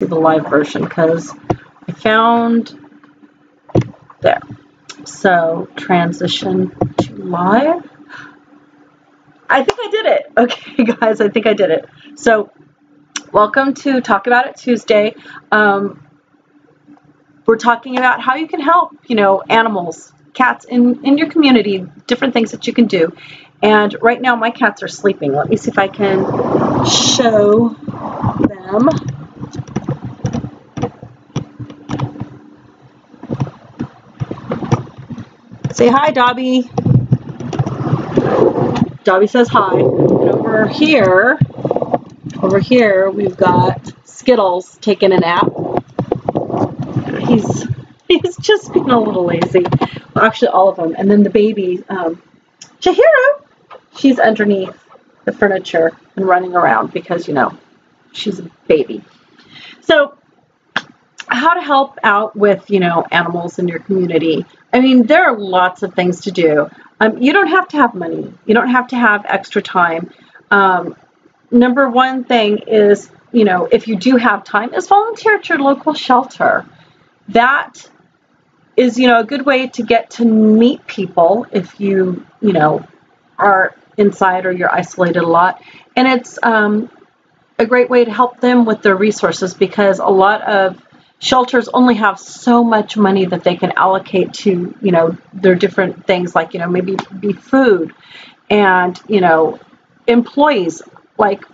see the live version because I found there. So transition to live. I think I did it. Okay, guys, I think I did it. So welcome to Talk About It Tuesday. We're talking about how you can help, animals, cats in your community, different things that you can do. And right now my cats are sleeping. Let me see if I can show them. Say hi, Dobby. Dobby says hi. And over here, we've got Skittles taking a nap. He's just being a little lazy. Well, actually, all of them. And then the baby, Chihiro, she's underneath the furniture and running around because, she's a baby. So how to help out with, animals in your community. I mean, there are lots of things to do. You don't have to have money. You don't have to have extra time. Number one thing is, if you do have time, is volunteer at your local shelter. That is, a good way to get to meet people if you, are inside or you're isolated a lot. And it's a great way to help them with their resources because a lot of shelters only have so much money that they can allocate to, their different things like, maybe be food and, employees. Like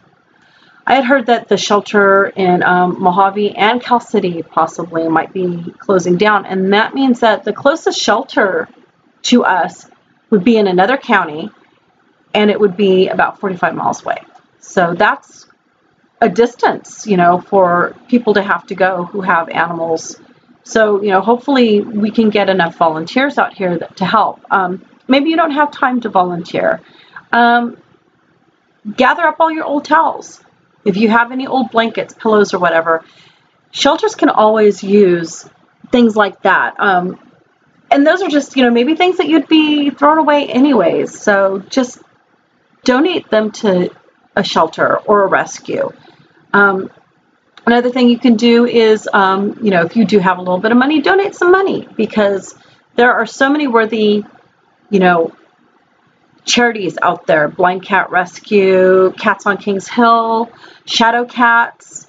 I had heard that the shelter in Mojave and Cal City possibly might be closing down. And that means that the closest shelter to us would be in another county and it would be about 45 miles away. So that's a distance, for people to have to go who have animals. So, hopefully we can get enough volunteers out here to help. Maybe you don't have time to volunteer. Gather up all your old towels. If you have any old blankets, pillows, or whatever, shelters can always use things like that. And those are just, maybe things that you'd be thrown away anyways. So just donate them to a shelter or a rescue. Another thing you can do is, if you do have a little bit of money, donate some money because there are so many worthy, charities out there. Blind Cat Rescue, Cats on Kings Hill, Shadow Cats,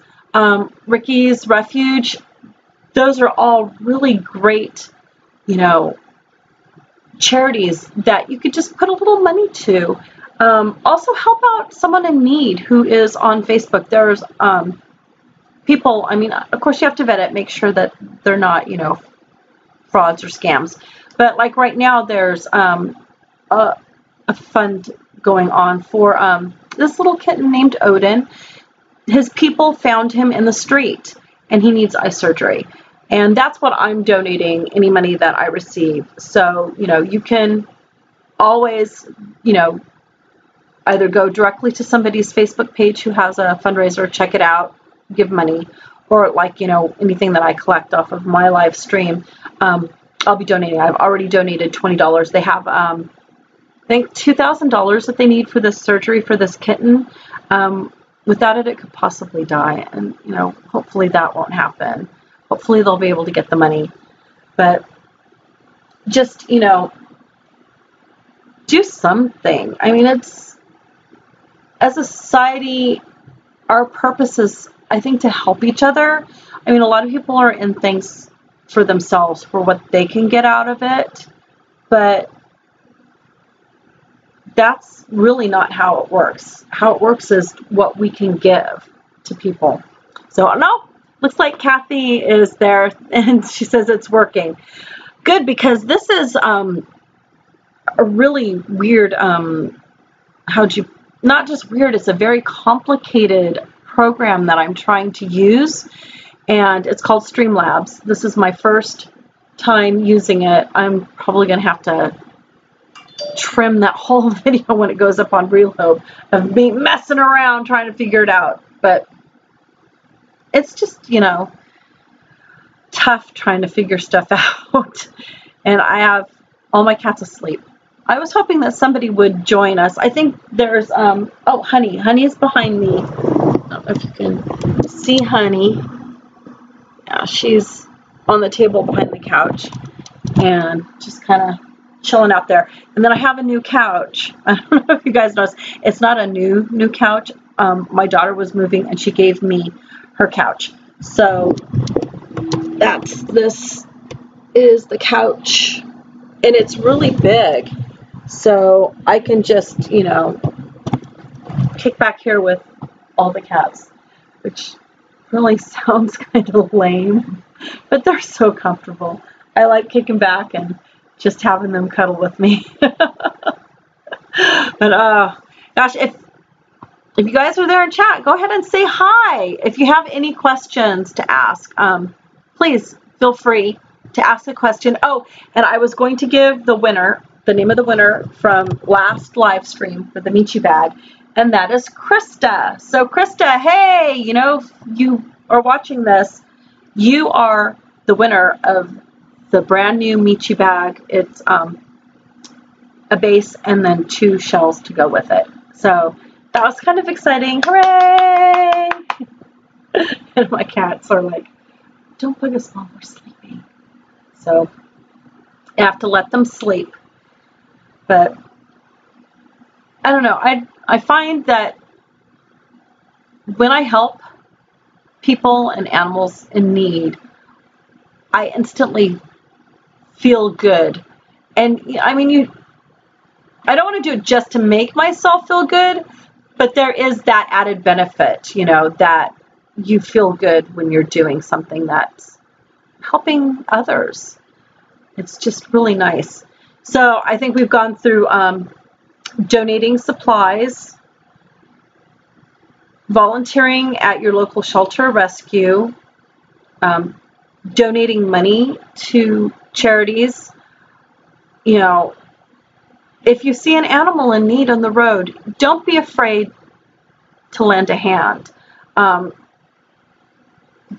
Ricky's Refuge. Those are all really great, charities that you could just put a little money to. Also help out someone in need who is on Facebook. There's people, I mean, of course you have to vet it, make sure that they're not, frauds or scams. But like right now there's a fund going on for this little kitten named Odin. His people found him in the street and he needs eye surgery. And that's what I'm donating, any money that I receive. So, you can always, either go directly to somebody's Facebook page who has a fundraiser, check it out, give money, or like, anything that I collect off of my live stream, I'll be donating. I've already donated $20. They have, I think $2,000 that they need for this surgery for this kitten. Without it, it could possibly die. And, hopefully that won't happen. Hopefully they'll be able to get the money. But just, do something. I mean, as a society, our purpose is, I think, to help each other. I mean, a lot of people are in things for themselves, for what they can get out of it. But that's really not how it works. How it works is what we can give to people. So, no, looks like Kathy is there, and she says it's working. Good, because this is a really weird, not just weird, it's a very complicated program that I'm trying to use, and it's called Streamlabs. This is my first time using it. I'm probably going to have to trim that whole video when it goes up on Reload of me messing around trying to figure it out. But it's just, tough trying to figure stuff out. And I have all my cats asleep. I was hoping that somebody would join us. I think there's, oh, Honey. Honey is behind me. I don't know if you can see Honey. Yeah, she's on the table behind the couch and just kind of chilling out there. And then I have a new couch. I don't know if you guys noticed. It's not a new couch. My daughter was moving and she gave me her couch. So this is the couch, and it's really big. So I can just, you know, kick back here with all the cats, which really sounds kind of lame, but they're so comfortable. I like kicking back and just having them cuddle with me. But gosh, if you guys are there in chat, go ahead and say hi. If you have any questions to ask, please feel free to ask a question. Oh, and I was going to give the winner, the name of the winner from last live stream for the Michi bag, and that is Krista. So Krista, hey, you know, if you are watching this, you are the winner of the brand new Michi bag. It's a base and then 2 shells to go with it. So that was kind of exciting. Hooray! And my cats are like, don't bug us while we're sleeping. So I have to let them sleep. But I don't know. I find that when I help people and animals in need, I instantly feel good. And I mean, I don't want to do it just to make myself feel good, but there is that added benefit, you know, that you feel good when you're doing something that's helping others. It's just really nice. So I think we've gone through donating supplies, volunteering at your local shelter rescue, donating money to charities. You know, if you see an animal in need on the road, don't be afraid to lend a hand.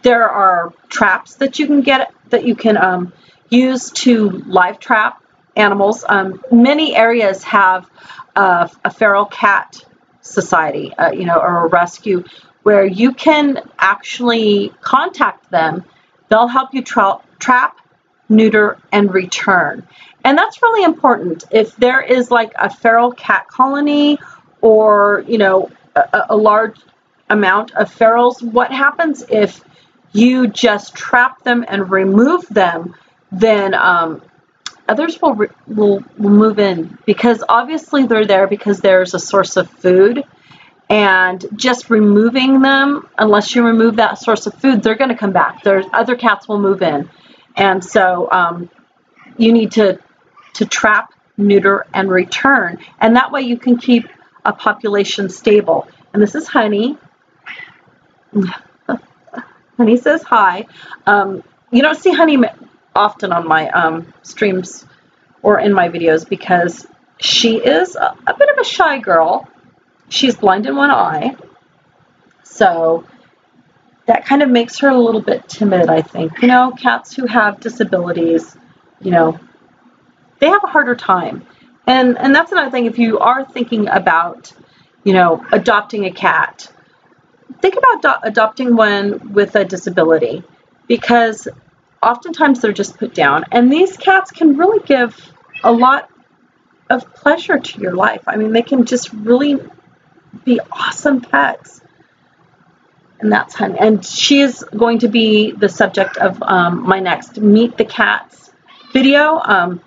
There are traps that you can get, that you can use to live trap animals. Many areas have a feral cat society, you know, or a rescue, where you can actually contact them. They'll help you trap, neuter, and return. And that's really important. If there is like a feral cat colony, or, you know, a large amount of ferals, what happens if you just trap them and remove them? Then others will move in, because obviously they're there because there's a source of food, and just removing them, unless you remove that source of food, they're going to come back. There's other cats will move in, and so you need to trap, neuter, and return, and that way you can keep a population stable. And this is Honey. Honey says hi. You don't see Honey often on my streams or in my videos because she is a bit of a shy girl. She's blind in one eye, so that kind of makes her a little bit timid, I think. You know, cats who have disabilities, you know, they have a harder time. And that's another thing. If you are thinking about, you know, adopting a cat, think about adopting one with a disability, because oftentimes they're just put down, and these cats can really give a lot of pleasure to your life. I mean, they can just really be awesome pets. And that's Honey, and she is going to be the subject of my next Meet the Cats video.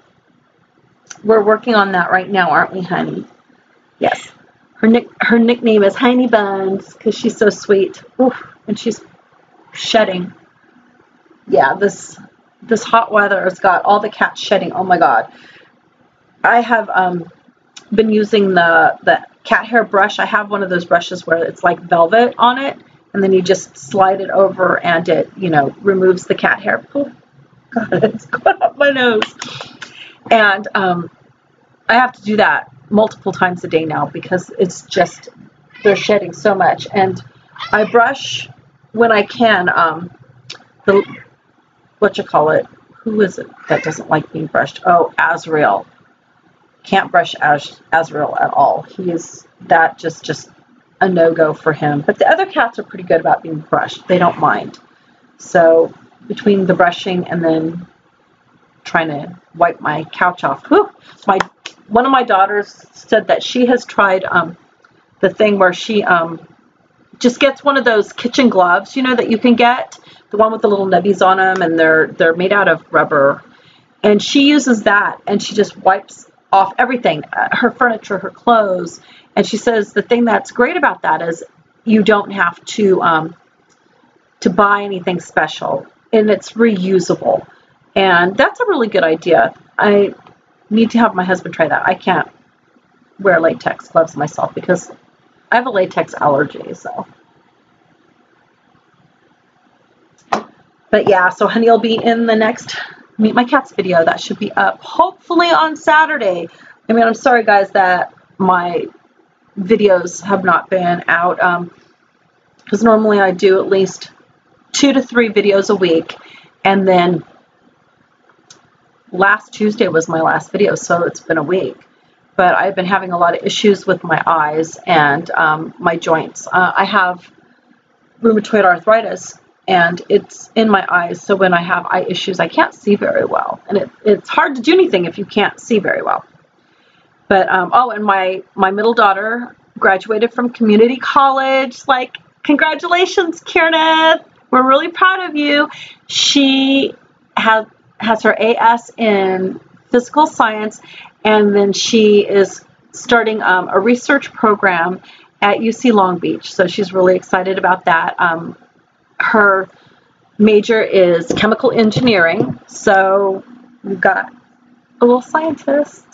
We're working on that right now, aren't we, Honey? Yes. Her nickname is Honey Buns because she's so sweet. Oof, and she's shedding. Yeah, this hot weather has got all the cats shedding. Oh my God. I have been using the cat hair brush. I have one of those brushes where it's like velvet on it, and then you just slide it over and it, you know, removes the cat hair. Oh God, it's going up my nose. And I have to do that multiple times a day now because it's just, they're shedding so much. And I brush when I can, who is it that doesn't like being brushed? Oh, Azrael. Can't brush Azrael at all. That's just a no-go for him. But the other cats are pretty good about being brushed. They don't mind. So between the brushing and then trying to wipe my couch off. Whew. One of my daughters said that she has tried the thing where she just gets one of those kitchen gloves, you know, that you can get, the one with the little nubbies on them, and they're made out of rubber. And she uses that, and she just wipes off everything, her furniture, her clothes. And she says the thing that's great about that is you don't have to buy anything special, and it's reusable. And that's a really good idea. I need to have my husband try that. I can't wear latex gloves myself because I have a latex allergy, so. But yeah, so Honey will be in the next Meet My Cats video. That should be up hopefully on Saturday. I mean, I'm sorry guys that my videos have not been out, because normally I do at least 2 to 3 videos a week, and then last Tuesday was my last video, so it's been a week. But I've been having a lot of issues with my eyes and my joints. I have rheumatoid arthritis, and it's in my eyes, so when I have eye issues, I can't see very well, and it's hard to do anything if you can't see very well. But oh, and my middle daughter graduated from community college. Like, congratulations, Kieran. We're really proud of you. She has her AS in physical science, and then she is starting a research program at UC Long Beach. So she's really excited about that. Her major is chemical engineering. So we've got a little scientist.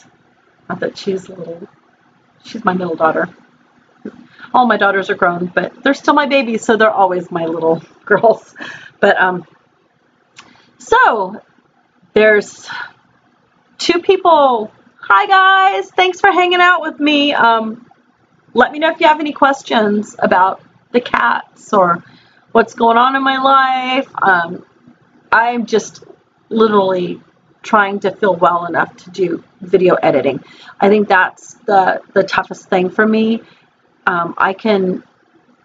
Not that she's my middle daughter. All my daughters are grown, but they're still my babies, so they're always my little girls. But so there's 2 people. Hi guys, thanks for hanging out with me. Let me know if you have any questions about the cats or what's going on in my life. I'm just literally trying to feel well enough to do video editing. I think that's the toughest thing for me. I can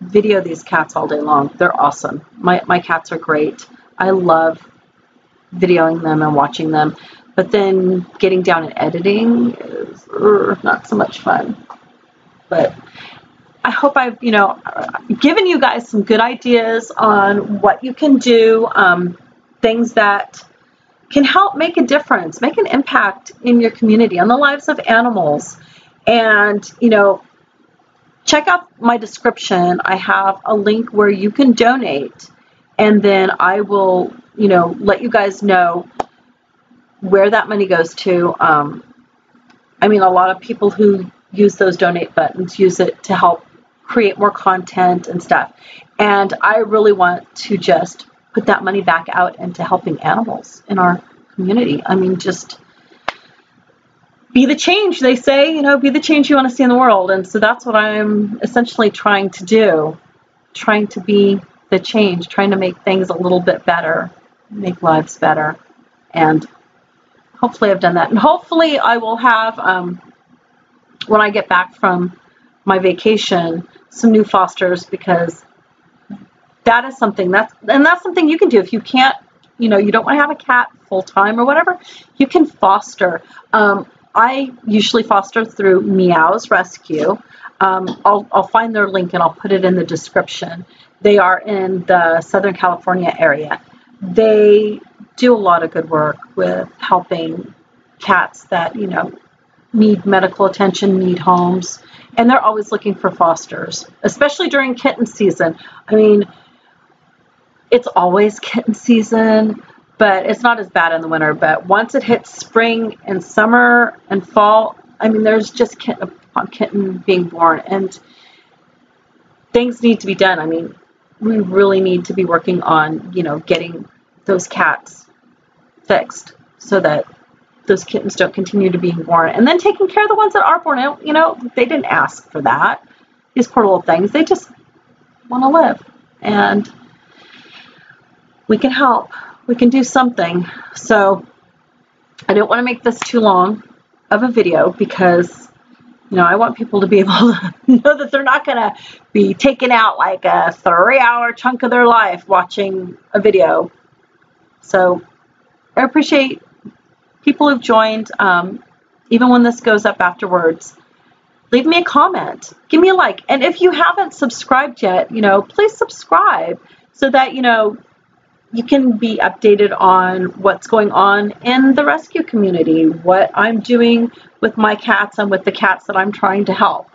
video these cats all day long. They're awesome. My cats are great. I love videoing them and watching them. But then getting down and editing is not so much fun. But I hope I've, given you guys some good ideas on what you can do, things that can help make a difference, make an impact in your community, on the lives of animals. And, check out my description. I have a link where you can donate, and then I will, let you guys know where that money goes to. I mean, a lot of people who use those donate buttons use it to help create more content and stuff. And I really want to just put that money back out into helping animals in our community. I mean, just be the change, they say, be the change you want to see in the world. And so that's what I'm essentially trying to do, trying to be the change, trying to make things a little bit better, make lives better. And hopefully I've done that. And hopefully I will have, when I get back from my vacation, some new fosters, because that is something that's something you can do. If you can't, you don't want to have a cat full time or whatever, you can foster. I usually foster through Meows Rescue. I'll find their link and I'll put it in the description. They are in the Southern California area. They do a lot of good work with helping cats that, need medical attention, need homes, and they're always looking for fosters, especially during kitten season. I mean, it's always kitten season, but it's not as bad in the winter. But once it hits spring and summer and fall, I mean, there's just kitten upon kitten being born, and things need to be done. I mean, we really need to be working on, getting those cats fixed so that those kittens don't continue to be born, and then taking care of the ones that are born. They didn't ask for that. These poor little things, they just want to live, and we can help. We can do something. So I don't want to make this too long of a video because, I want people to be able to know that they're not going to be taking out like a 3-hour chunk of their life watching a video So I appreciate people who've joined, even when this goes up afterwards. Leave me a comment, give me a like, and if you haven't subscribed yet, please subscribe so that you can be updated on what's going on in the rescue community, what I'm doing with my cats and with the cats that I'm trying to help.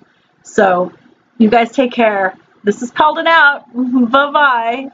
So you guys take care. This is Kitten out. Bye-bye.